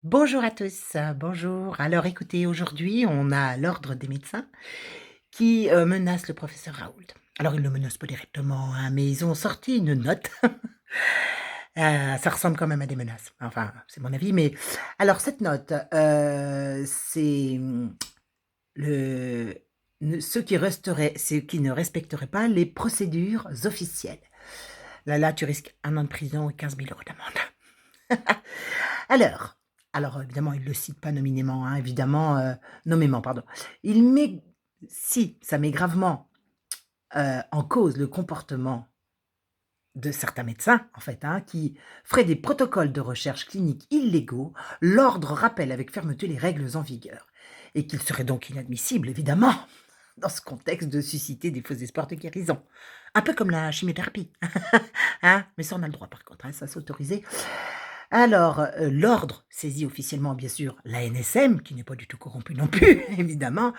Bonjour à tous, bonjour. Alors écoutez, aujourd'hui, on a l'ordre des médecins qui, menace le professeur Raoult. Alors ils ne le menacent pas directement, hein, mais ils ont sorti une note. Ça ressemble quand même à des menaces. Enfin, c'est mon avis, mais alors cette note, c'est, le ceux qui ne respecteraient pas les procédures officielles. Là, tu risques 1 an de prison et 15 000 € d'amende. Alors alors évidemment, il ne le cite pas nominément, hein, évidemment, nommément, pardon. Il met Si ça met gravement, en cause le comportement de certains médecins, en fait, hein, qui feraient des protocoles de recherche clinique illégaux, l'ordre rappelle avec fermeté les règles en vigueur et qu'il serait donc inadmissible, évidemment, dans ce contexte, de susciter des faux espoirs de guérison. Un peu comme la chimiothérapie, hein, mais ça, on a le droit par contre, hein, ça c'est autorisé. Alors, l'ordre saisit officiellement, bien sûr, l'ANSM, qui n'est pas du tout corrompue non plus, évidemment,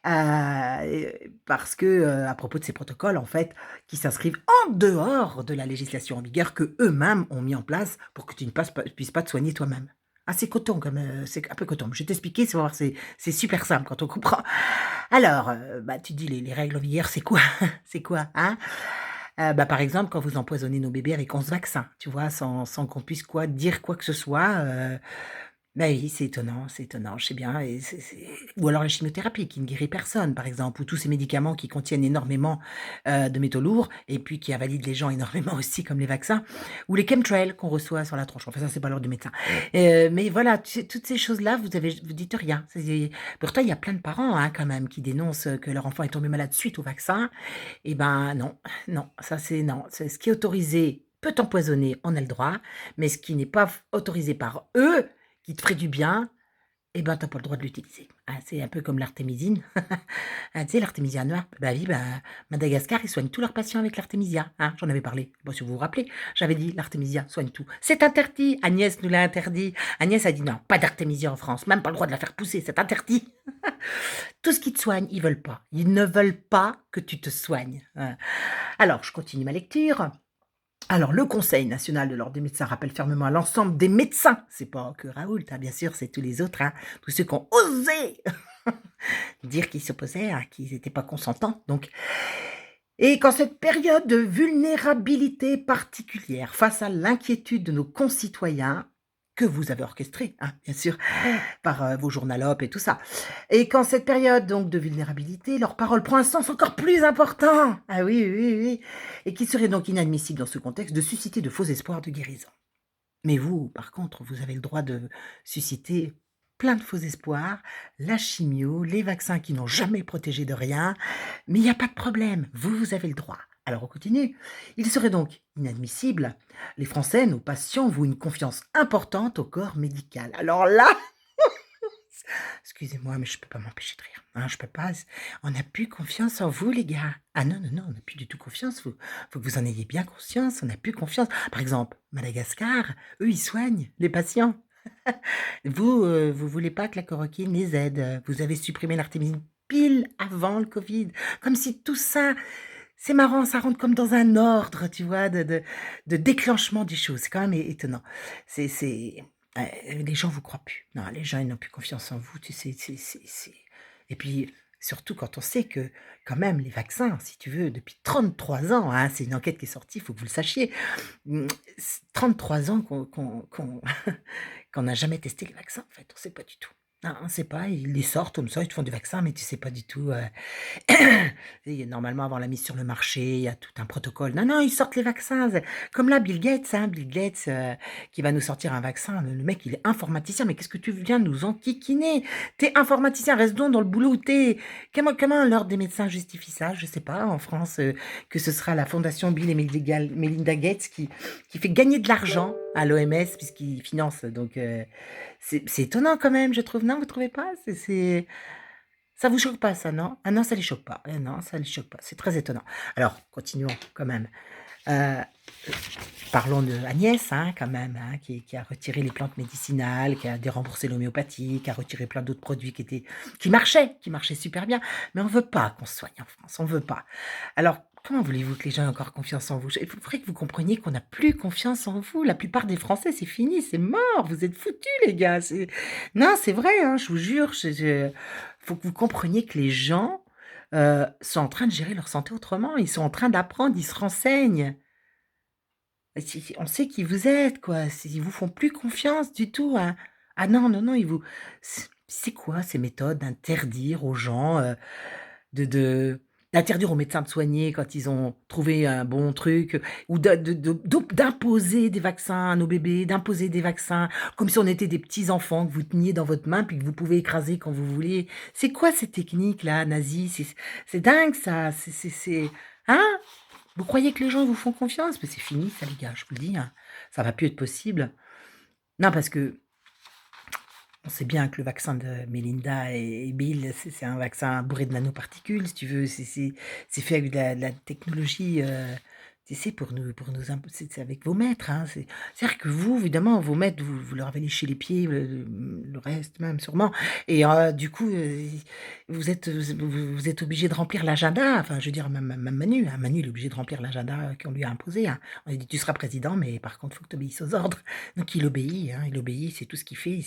parce que, à propos de ces protocoles, en fait, qui s'inscrivent en dehors de la législation en vigueur que eux mêmes ont mis en place pour que tu ne puisses pas te soigner toi-même. Ah, c'est coton comme, c'est un peu coton. Je vais t'expliquer, tu vas voir, c'est super simple quand on comprend. Alors, bah, tu te dis les règles en vigueur, c'est quoi? C'est quoi, hein? Bah, par exemple, quand vous empoisonnez nos bébés avec 11 vaccins, tu vois? Sans qu'on puisse dire quoi que ce soit, bah, oui, c'est étonnant, je sais bien et c'est ou alors la chimiothérapie qui ne guérit personne, par exemple, ou tous ces médicaments qui contiennent énormément, de métaux lourds et puis qui invalident les gens énormément aussi, comme les vaccins, ou les chemtrails qu'on reçoit sur la tronche. Enfin ça, c'est pas l'ordre du médecin. Mais voilà, tu sais, toutes ces choses-là, vous dites rien. Pourtant, il y a plein de parents, hein, quand même, qui dénoncent, que leur enfant est tombé malade suite au vaccin. Et ben non, non, ça c'est non. C'est ce qui est autorisé peut empoisonner, on a le droit, mais ce qui n'est pas autorisé par eux, qui te ferait du bien, eh ben, tu pas le droit de l'utiliser. Ah, c'est un peu comme l'artémisine. Ah, tu sais, l'artémisia noire? Bah oui, bah, Madagascar, ils soignent tous leurs patients avec l'artémisia, hein, j'en avais parlé. Bon, si vous vous rappelez, j'avais dit: «L'artémisia soigne tout». C'est interdit! Agnès nous l'a interdit. Agnès a dit: «Non, pas d'artémisia en France, même pas le droit de la faire pousser, c'est interdit». Tout ce qui te soigne, ils veulent pas. Ils ne veulent pas que tu te soignes. Alors, je continue ma lecture. Alors, le Conseil national de l'ordre des médecins rappelle fermement à l'ensemble des médecins, c'est pas que Raoult, hein, bien sûr, c'est tous les autres, hein, tous ceux qui ont osé dire qu'ils s'opposaient, hein, qu'ils n'étaient pas consentants, donc, et qu'en cette période de vulnérabilité particulière, face à l'inquiétude de nos concitoyens, que vous avez orchestrée, hein, bien sûr, par, vos journalopes et tout ça. Et qu'en cette période donc de vulnérabilité, leur parole prend un sens encore plus important. Ah oui, oui, oui, et qu'il serait donc inadmissible dans ce contexte de susciter de faux espoirs de guérison. Mais vous, par contre, vous avez le droit de susciter plein de faux espoirs, la chimio, les vaccins qui n'ont jamais protégé de rien, mais il n'y a pas de problème, vous avez le droit. Alors on continue. Il serait donc inadmissible, les Français, nos patients, vouent une confiance importante au corps médical. Alors là, excusez-moi, mais je peux pas m'empêcher de rire, hein, je peux pas, on n'a plus confiance en vous les gars. Ah non, non, non, on n'a plus du tout confiance, faut que vous en ayez bien conscience, on n'a plus confiance. Par exemple, Madagascar, eux, ils soignent les patients. Vous, vous voulez pas que la chloroquine les aide, vous avez supprimé l'artémisine pile avant le covid. Comme si tout ça, c'est marrant, ça rentre comme dans un ordre, tu vois, de déclenchement des choses. C'est quand même étonnant. C'est Les gens vous croient plus. Non, les gens, ils n'ont plus confiance en vous, tu sais, c'est et puis, surtout quand on sait que, quand même, les vaccins, si tu veux, depuis 33 ans, hein, c'est une enquête qui est sortie, il faut que vous le sachiez. Mmh, 33 ans qu'on qu'on n'a jamais testé les vaccins, en fait, on sait pas du tout. Non, on sait pas, ils les sortent comme ça, ils te font des vaccins, mais tu sais pas du tout, et normalement, avant la mise sur le marché, il y a tout un protocole. Non, non, ils sortent les vaccins, comme là, Bill Gates, hein, Bill Gates, qui va nous sortir un vaccin. Le mec, il est informaticien, mais qu'est-ce que tu viens nous enquiquiner? Tu es informaticien, reste donc dans le boulot où tu es. Comment l'ordre des médecins justifie ça? Je sais pas, en France, que ce sera la fondation Bill et Melinda Gates qui fait gagner de l'argent à l'OMS puisqu'ils financent, donc c'est étonnant quand même, je trouve. Non, vous trouvez pas? Ça vous choque pas ça, non? Ah non, ça les choque pas. Non, ça les choque pas. C'est très étonnant. Alors, continuons quand même. Heu, Parlons de Agnès, hein, quand même, hein, qui a retiré les plantes médicinales, qui a déremboursé l'homéopathie, qui a retiré plein d'autres produits qui marchaient super bien. Mais on veut pas qu'on se soigne en France, on veut pas. Alors, Comment voulez-vous que les gens aient encore confiance en vous? Il faudrait que vous compreniez qu'on n'a plus confiance en vous. La plupart des Français, c'est fini, c'est mort, vous êtes foutus les gars, c'est non, c'est vrai, hein, je vous jure, je faut que vous compreniez que les gens, sont en train de gérer leur santé autrement. Ils sont en train d'apprendre, ils se renseignent. Si on sait qui vous êtes quoi, ils vous font plus confiance du tout, hein. Ah non, non, non, ils vous c'est quoi ces méthodes d'interdire aux gens, de d'interdire aux médecins de soigner quand ils ont trouvé un bon truc, ou d'imposer des vaccins à nos bébés, d'imposer des vaccins comme si on était des petits enfants que vous teniez dans votre main puis que vous pouvez écraser quand vous voulez. C'est quoi ces techniques-là, nazies? C'est dingue ça, c'est hein? Vous croyez que les gens vous font confiance? Mais c'est fini ça les gars, je vous le dis, hein. Ça va plus être possible. Non, parce que on sait bien que le vaccin de Melinda et Bill, c'est un vaccin bourré de nanoparticules, si tu veux. C'est fait avec de la technologie, tu sais, pour nous c'est avec vos maîtres, hein. C'est-à-dire que vous, évidemment, vos maîtres, vous leur avez léché les pieds, le reste même sûrement et du coup, vous êtes obligés de remplir l'agenda. Enfin, je veux dire, même Manu, hein, Manu, il est obligé de remplir l'agenda qu'on lui a imposé, hein. On lui a dit: «Tu seras président, mais par contre, il faut que tu obéisses aux ordres». Donc il obéit, hein, il obéit, c'est tout ce qu'il fait.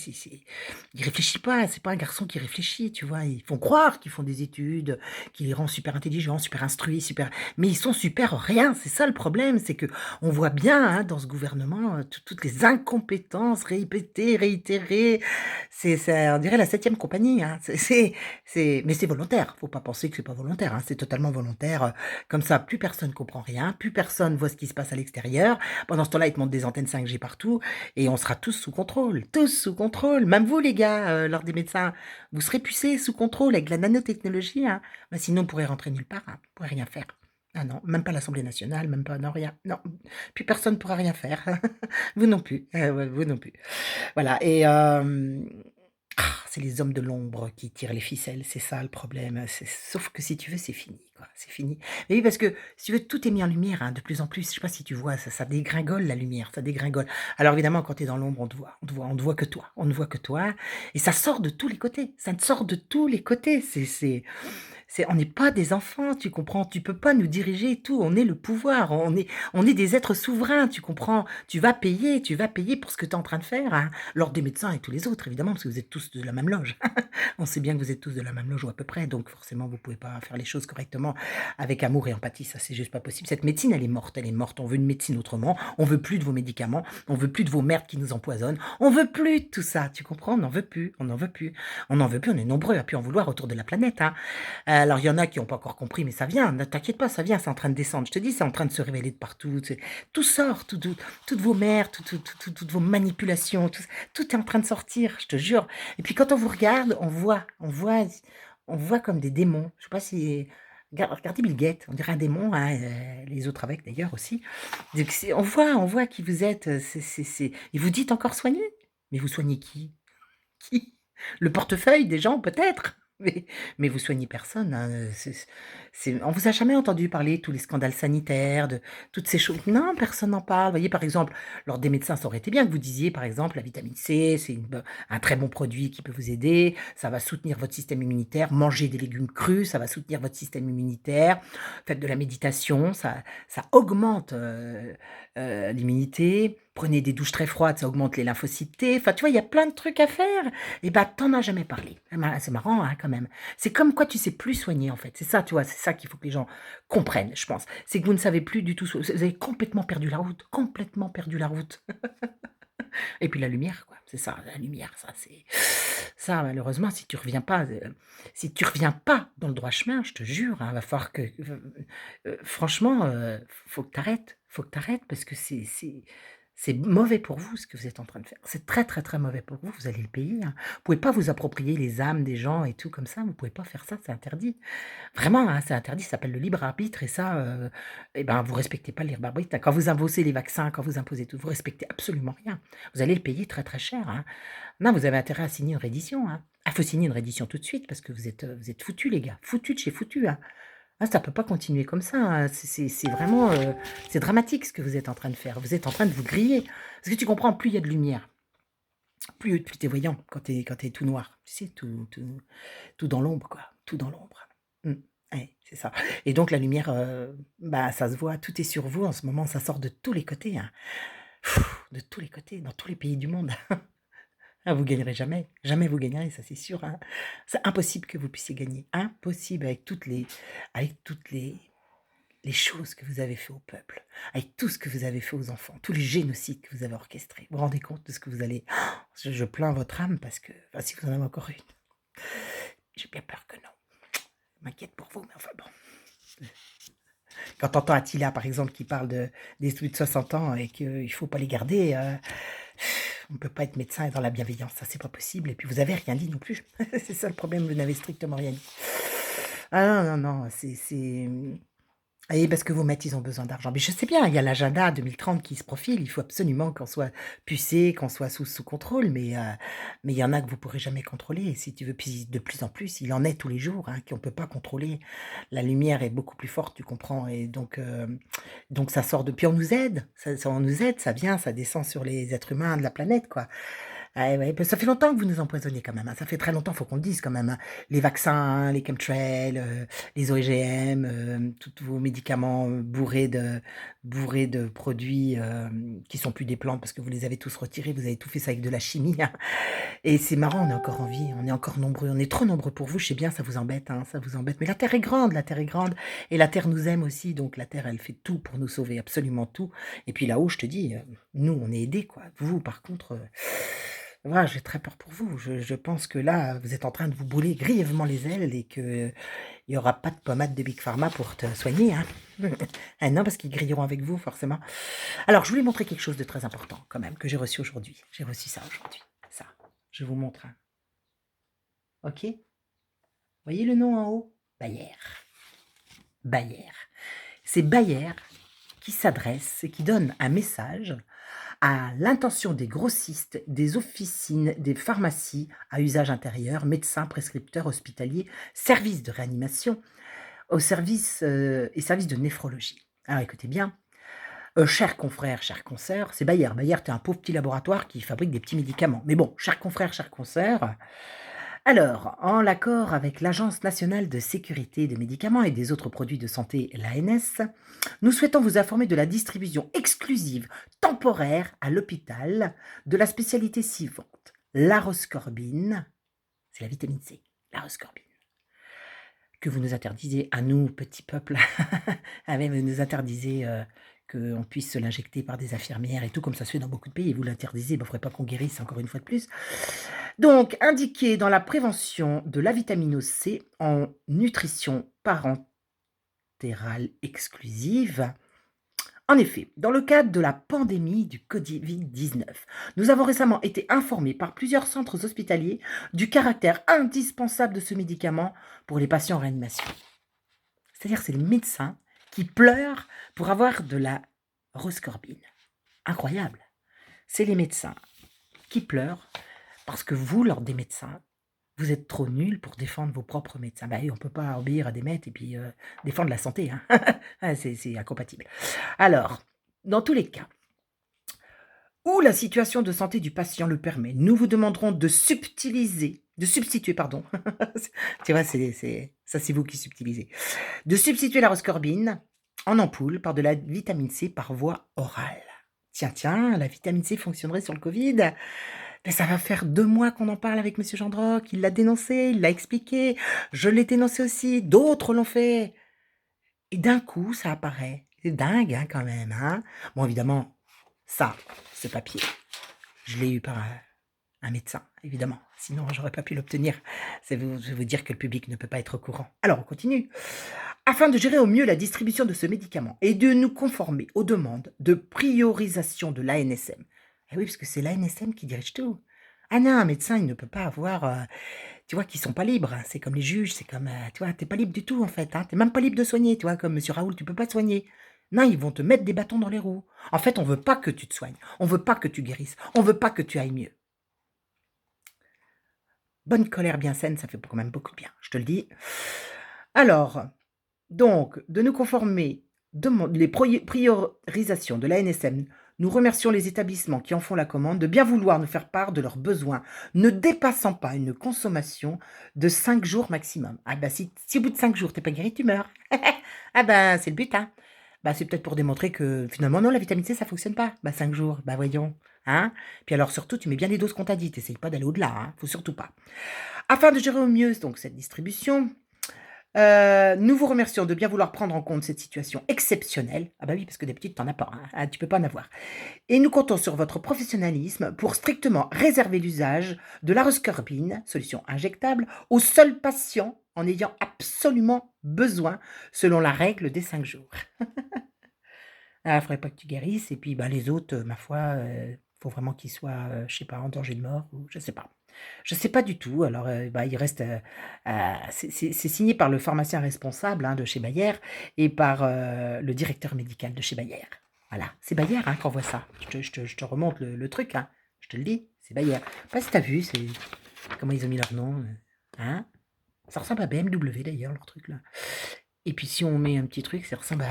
Il réfléchit pas, c'est pas un garçon qui réfléchit, tu vois? Ils font croire qu'ils font des études, qui les rend super intelligents, super instruits, super mais ils sont super rien, c'est ça le problème, c'est que on voit bien, hein, dans ce gouvernement, toutes les incompétences répétées, réitérées. On dirait la septième compagnie, hein. Mais c'est volontaire, faut pas penser que c'est pas volontaire, hein, c'est totalement volontaire, comme ça, plus personne comprend rien, plus personne voit ce qui se passe à l'extérieur. Pendant ce temps-là, ils te montent des antennes 5G partout et on sera tous sous contrôle. Même vous les gars, l'ordre des médecins, vous serez pucés sous contrôle avec la nanotechnologie, hein. Bah, sinon on pourrait rentrer nulle part, hein, on pourrait rien faire. Ah non, même pas l'Assemblée nationale, même pas non rien, non, plus personne pourra rien faire. Vous non plus, ouais, vous non plus. Voilà et c'est les hommes de l'ombre qui tirent les ficelles, c'est ça le problème, sauf que si tu veux, c'est fini, quoi, c'est fini. Mais oui, parce que si tu veux, tout est mis en lumière, hein, de plus en plus. Je sais pas si tu vois, ça dégringole la lumière, ça dégringole. Alors évidemment, quand tu es dans l'ombre, on ne voit que toi, on ne voit que toi et ça sort de tous les côtés, ça te sort de tous les côtés. On n'est pas des enfants, tu comprends? Tu peux pas nous diriger et tout, on est le pouvoir, on est des êtres souverains, tu comprends? Tu vas payer pour ce que tu es en train de faire, hein. L'ordre des médecins et tous les autres évidemment, parce que vous êtes tous de la même loge. On sait bien que vous êtes tous de la même loge ou à peu près, donc forcément vous pouvez pas faire les choses correctement avec amour et empathie, ça c'est juste pas possible. Cette médecine elle est morte, elle est morte. On veut une médecine autrement, on veut plus de vos médicaments, on veut plus de vos merdes qui nous empoisonnent, on veut plus de tout ça, tu comprends? On n'en veut plus, on n'en veut plus. On n'en veut plus, on est nombreux à plus en vouloir autour de la planète, hein. Alors il y en a qui ont pas encore compris, mais ça vient, ne t'inquiète pas, ça vient, c'est en train de descendre. Je te dis, c'est en train de se révéler de partout, tout sort, toutes vos mères, toutes vos manipulations, tout est en train de sortir, je te jure. Et puis quand on vous regarde, on voit comme des démons. Je sais pas si regardez Bill Gates, on dirait un démon, hein, les autres avec d'ailleurs aussi. Donc on voit qui vous êtes, et vous dites encore soigner? Mais vous soignez qui? Qui? Le portefeuille des gens peut-être, mais vous soignez personne, hein, on vous a jamais entendu parler de tous les scandales sanitaires, de toutes ces choses. Non, personne n'en parle. Vous voyez, par exemple, lors des médecins, ça aurait été bien que vous disiez, par exemple, la vitamine C, c'est un très bon produit qui peut vous aider, ça va soutenir votre système immunitaire. Mangez des légumes crus, ça va soutenir votre système immunitaire. Faites de la méditation, ça augmente l'immunité. Prenez des douches très froides, ça augmente les lymphocytes T. Enfin, tu vois, il y a plein de trucs à faire. Et bah, t'en as jamais parlé. C'est marrant, hein, quand même. C'est comme quoi tu sais plus soigner, en fait. C'est ça, tu vois, c'est ça qu'il faut que les gens comprennent, je pense. C'est que vous ne savez plus du tout. Vous avez complètement perdu la route. Complètement perdu la route. Et puis la lumière, quoi. C'est ça, la lumière, ça, c'est. Ça, malheureusement, si tu reviens pas dans le droit chemin, je te jure, hein, va falloir que. Franchement, faut que t'arrêtes. Faut que t'arrêtes parce que c'est mauvais pour vous ce que vous êtes en train de faire. C'est très, très, très mauvais pour vous. Vous allez le payer, hein. Vous pouvez pas vous approprier les âmes des gens et tout comme ça. Vous pouvez pas faire ça, c'est interdit. Vraiment, hein, c'est interdit. Ça s'appelle le libre arbitre et ça, eh ben, vous respectez pas le libre arbitre. Quand vous imposez les vaccins, quand vous imposez tout, vous respectez absolument rien. Vous allez le payer très, très cher, hein. Non, vous avez intérêt à signer une reddition, hein. Ah, faut signer une reddition tout de suite parce que vous êtes foutus, les gars. Foutus de chez foutus, hein. Ah, ça peut pas continuer comme ça, hein. C'est vraiment, c'est dramatique ce que vous êtes en train de faire. Vous êtes en train de vous griller. Parce que tu comprends, plus il y a de lumière, plus tu es voyant quand tu es tout noir. Tu sais, tout dans l'ombre, quoi. Tout dans l'ombre. Mmh. Ouais, c'est ça et donc la lumière, bah, ça se voit, tout est sur vous en ce moment, ça sort de tous les côtés, hein. De tous les côtés, dans tous les pays du monde. Ah, vous gagnerez jamais, jamais vous gagnerez, ça c'est sûr, hein. C'est impossible que vous puissiez gagner, impossible avec toutes les choses que vous avez fait au peuple, avec tout ce que vous avez fait aux enfants, tous les génocides que vous avez orchestrés. Vous vous rendez compte de ce que vous allez je plains votre âme parce que enfin, si vous en avez encore une, j'ai bien peur que non. Je m'inquiète pour vous, mais enfin bon. Quand tu entends Attila, par exemple, qui parle des plus de 60 ans et qu'il ne faut pas les garder, on ne peut pas être médecin et dans la bienveillance, ça c'est pas possible. Et puis vous avez rien dit non plus. C'est ça le problème, vous n'avez strictement rien dit. Ah non, non, non, et parce que vos maîtres, ils ont besoin d'argent. Mais je sais bien, il y a l'agenda 2030 qui se profile. Il faut absolument qu'on soit pucé, qu'on soit sous contrôle. Mais il y en a que vous pourrez jamais contrôler. Si tu veux, puis de plus en plus, il en est tous les jours, hein, qu'on peut pas contrôler. La lumière est beaucoup plus forte, tu comprends. Et donc ça sort de. Puis on nous aide. On nous aide, ça vient, ça descend sur les êtres humains de la planète, quoi. Ah ouais, bah, ça fait longtemps que vous nous empoisonnez quand même, hein. Ça fait très longtemps, faut qu'on le dise quand même, hein. Les vaccins, les chemtrails, les OGM, tous vos médicaments, bourrés de produits, qui sont plus des plantes parce que vous les avez tous retirés, vous avez tout fait ça avec de la chimie, hein. Et c'est marrant, on est encore en vie, on est encore nombreux, on est trop nombreux pour vous, je sais bien, ça vous embête, hein, ça vous embête. Mais la Terre est grande et la Terre nous aime aussi, donc la Terre, elle fait tout pour nous sauver, absolument tout. Et puis là-haut, je te dis, nous, on est aidés, quoi. Vous, par contre, voilà, j'ai très peur pour vous. Je pense que là, vous êtes en train de vous brûler grièvement les ailes et qu'il y aura pas de pommade de Big Pharma pour te soigner, hein. Ah non, parce qu'ils grilleront avec vous, forcément. Alors, je voulais montrer quelque chose de très important, quand même, que j'ai reçu aujourd'hui. J'ai reçu ça aujourd'hui. Ça, je vous montre, hein. OK? Voyez le nom en haut? Bayer. Bayer. C'est Bayer qui s'adresse et qui donne un message à l'intention des grossistes, des officines, des pharmacies à usage intérieur, médecins, prescripteurs hospitaliers, services de réanimation, au service et services de néphrologie. Alors écoutez bien, chers confrères, chers consoeurs, c'est Bayer. Bayer, tu es un pauvre petit laboratoire qui fabrique des petits médicaments. Mais bon, chers confrères, chers consoeurs, alors, en l'accord avec l'Agence nationale de sécurité des médicaments et des autres produits de santé, l'ANS, nous souhaitons vous informer de la distribution exclusive temporaire à l'hôpital de la spécialité suivante. L'aroscorbine, c'est la vitamine C, l'aroscorbine, que vous nous interdisez à nous, petits peuples, ah ouais, vous nous interdisez qu'on puisse se l'injecter par des infirmières et tout, comme ça se fait dans beaucoup de pays, et vous l'interdisez, il ne faudrait pas qu'on guérisse encore une fois de plus. Donc, indiqué dans la prévention de la vitamine C en nutrition parentale exclusive. En effet, dans le cadre de la pandémie du Covid-19, nous avons récemment été informés par plusieurs centres hospitaliers du caractère indispensable de ce médicament pour les patients en réanimation. C'est-à-dire, c'est les médecins qui pleurent pour avoir de la roscorbine. Incroyable. C'est les médecins qui pleurent parce que vous, lors des médecins, vous êtes trop nuls pour défendre vos propres médecins. Bah oui, on ne peut pas obéir à des maîtres et puis défendre la santé, hein. Ah, c'est incompatible. Alors, dans tous les cas où la situation de santé du patient le permet, nous vous demanderons de substituer, pardon. Tu vois, ça c'est vous qui subtilisez. De substituer la roscorbine en ampoule par de la vitamine C par voie orale. Tiens, tiens, la vitamine C fonctionnerait sur le Covid. Mais ça va faire 2 mois qu'on en parle avec monsieur Gendroc, il l'a dénoncé, il l'a expliqué, je l'ai dénoncé aussi, d'autres l'ont fait et d'un coup, ça apparaît. C'est dingue, hein, quand même, hein. Bon, évidemment, ça, ce papier, je l'ai eu par un médecin, évidemment, sinon j'aurais pas pu l'obtenir. Je vais vous dire que le public ne peut pas être au courant. Alors, on continue. Afin de gérer au mieux la distribution de ce médicament et de nous conformer aux demandes de priorisation de l'ANSM. Eh oui, parce que c'est l'ANSM qui dirige tout. Ah non, un médecin, il ne peut pas avoir, tu vois, qu'ils sont pas libres. C'est comme les juges, c'est comme, tu vois, t'es pas libre du tout en fait, hein. T'es même pas libre de soigner, tu vois, comme monsieur Raoul, tu peux pas te soigner. Non, ils vont te mettre des bâtons dans les roues. En fait, on veut pas que tu te soignes, on veut pas que tu guérisses, on veut pas que tu ailles mieux. Bonne colère bien saine, ça fait quand même beaucoup de bien, je te le dis. Alors, donc, de nous conformer Les priorisations de la NSM. Nous remercions les établissements qui en font la commande de bien vouloir nous faire part de leurs besoins, ne dépassant pas une consommation de 5 jours maximum. Ah bah si au bout de 5 jours t'es pas guéri, tu meurs. Ah bah c'est le but, hein. Bah c'est peut-être pour démontrer que finalement non, la vitamine C ça fonctionne pas. Bah 5 jours, bah voyons. Hein. Puis alors surtout, tu mets bien les doses qu'on t'a dit, t'essayes pas d'aller au-delà, hein. Faut surtout pas. Afin de gérer au mieux donc cette distribution, nous vous remercions de bien vouloir prendre en compte cette situation exceptionnelle. Ah bah oui, parce que d'habitude, tu en as pas, hein. Ah, tu peux pas en avoir. Et nous comptons sur votre professionnalisme pour strictement réserver l'usage de la Roscorbine, solution injectable, aux seuls patients en ayant absolument besoin, selon la règle des 5 jours. Ah, faudrait pas que tu guérisses et puis, bah, les autres, ma foi, faut vraiment qu'ils soient, je sais pas, en danger de mort ou je sais pas. Je sais pas du tout. Alors, bah, il reste, c'est signé par le pharmacien responsable, hein, de chez Bayer et par, le directeur médical de chez Bayer. Voilà, c'est Bayer, hein, qui envoie ça. Je te remonte le truc, hein. Je te le dis, c'est Bayer. Je sais pas si tu as vu, c'est comment ils ont mis leur nom, hein? Ça ressemble à BMW d'ailleurs, leur truc là. Et puis si on met un petit truc, ça ressemble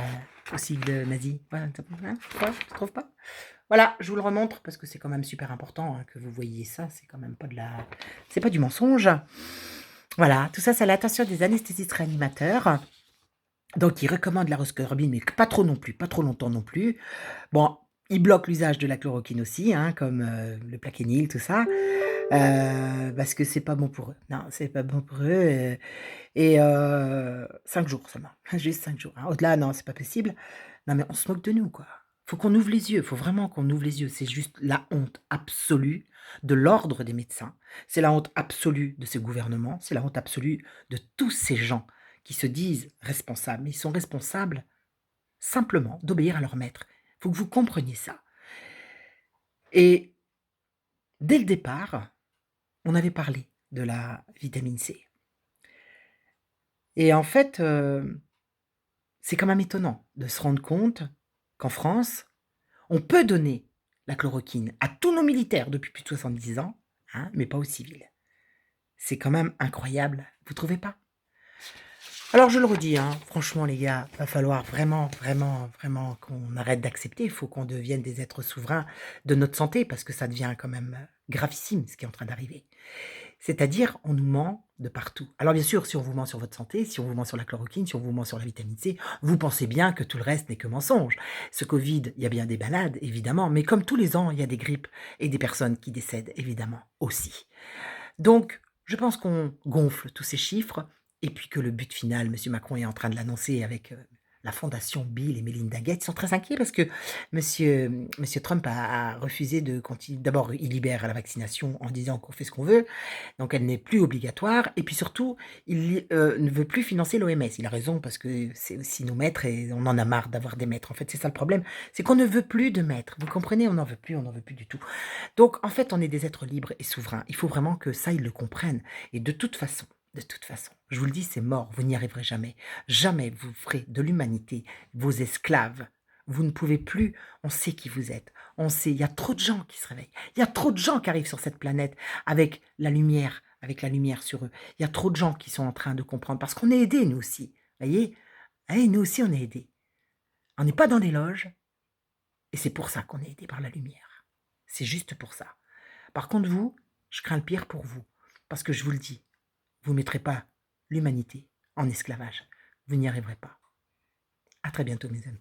au sigle nazi. Voilà, hein, tu trouves pas? Voilà, je vous le remontre parce que c'est quand même super important, hein, que vous voyiez ça. C'est quand même pas c'est pas du mensonge. Voilà, tout ça, c'est à l'attention des anesthésistes réanimateurs. Donc, ils recommandent la Roscorbine, mais pas trop non plus, pas trop longtemps non plus. Bon, ils bloquent l'usage de la chloroquine aussi, hein, comme le Plaquenil, tout ça, parce que c'est pas bon pour eux. Non, c'est pas bon pour eux. Et 5 jours seulement, juste 5 jours, hein. Au-delà, non, c'est pas possible. Non, mais on se moque de nous, quoi. Faut qu'on ouvre les yeux, faut vraiment qu'on ouvre les yeux. C'est juste la honte absolue de l'ordre des médecins. C'est la honte absolue de ce gouvernement. C'est la honte absolue de tous ces gens qui se disent responsables. Mais ils sont responsables simplement d'obéir à leur maître. Faut que vous compreniez ça. Et dès le départ, on avait parlé de la vitamine C. Et en fait, c'est quand même étonnant de se rendre compte qu'en France, on peut donner la chloroquine à tous nos militaires depuis plus de 70 ans, hein, mais pas aux civils. C'est quand même incroyable, vous trouvez pas? Alors je le redis, hein, franchement les gars, va falloir vraiment, vraiment, vraiment qu'on arrête d'accepter. Il faut qu'on devienne des êtres souverains de notre santé parce que ça devient quand même gravissime ce qui est en train d'arriver. C'est-à-dire, on nous ment de partout. Alors bien sûr, si on vous ment sur votre santé, si on vous ment sur la chloroquine, si on vous ment sur la vitamine C, vous pensez bien que tout le reste n'est que mensonge. Ce Covid, il y a bien des malades, évidemment, mais comme tous les ans, il y a des grippes et des personnes qui décèdent, évidemment, aussi. Donc, je pense qu'on gonfle tous ces chiffres et puis que le but final, monsieur Macron est en train de l'annoncer avec, la fondation Bill et Melinda Gates. Ils sont très inquiets parce que monsieur Trump a refusé de continuer. D'abord, il libère la vaccination en disant qu'on fait ce qu'on veut, donc elle n'est plus obligatoire et puis surtout, ne veut plus financer l'OMS. Il a raison parce que c'est aussi nos maîtres et on en a marre d'avoir des maîtres. En fait, c'est ça le problème, c'est qu'on ne veut plus de maîtres. Vous comprenez? On n'en veut plus du tout. Donc en fait, on est des êtres libres et souverains. Il faut vraiment que ça, ils le comprennent et de toute façon, je vous le dis, c'est mort, vous n'y arriverez jamais. Jamais vous ferez de l'humanité vos esclaves. Vous ne pouvez plus, on sait qui vous êtes. On sait, il y a trop de gens qui se réveillent. Il y a trop de gens qui arrivent sur cette planète avec la lumière sur eux. Il y a trop de gens qui sont en train de comprendre parce qu'on est aidés, nous aussi. Voyez? Allez, nous aussi, on est aidés. On n'est pas dans des loges et c'est pour ça qu'on est aidés par la lumière. C'est juste pour ça. Par contre, vous, je crains le pire pour vous. Parce que je vous le dis, vous ne mettrez pas l'humanité en esclavage. Vous n'y arriverez pas. À très bientôt, mes amis.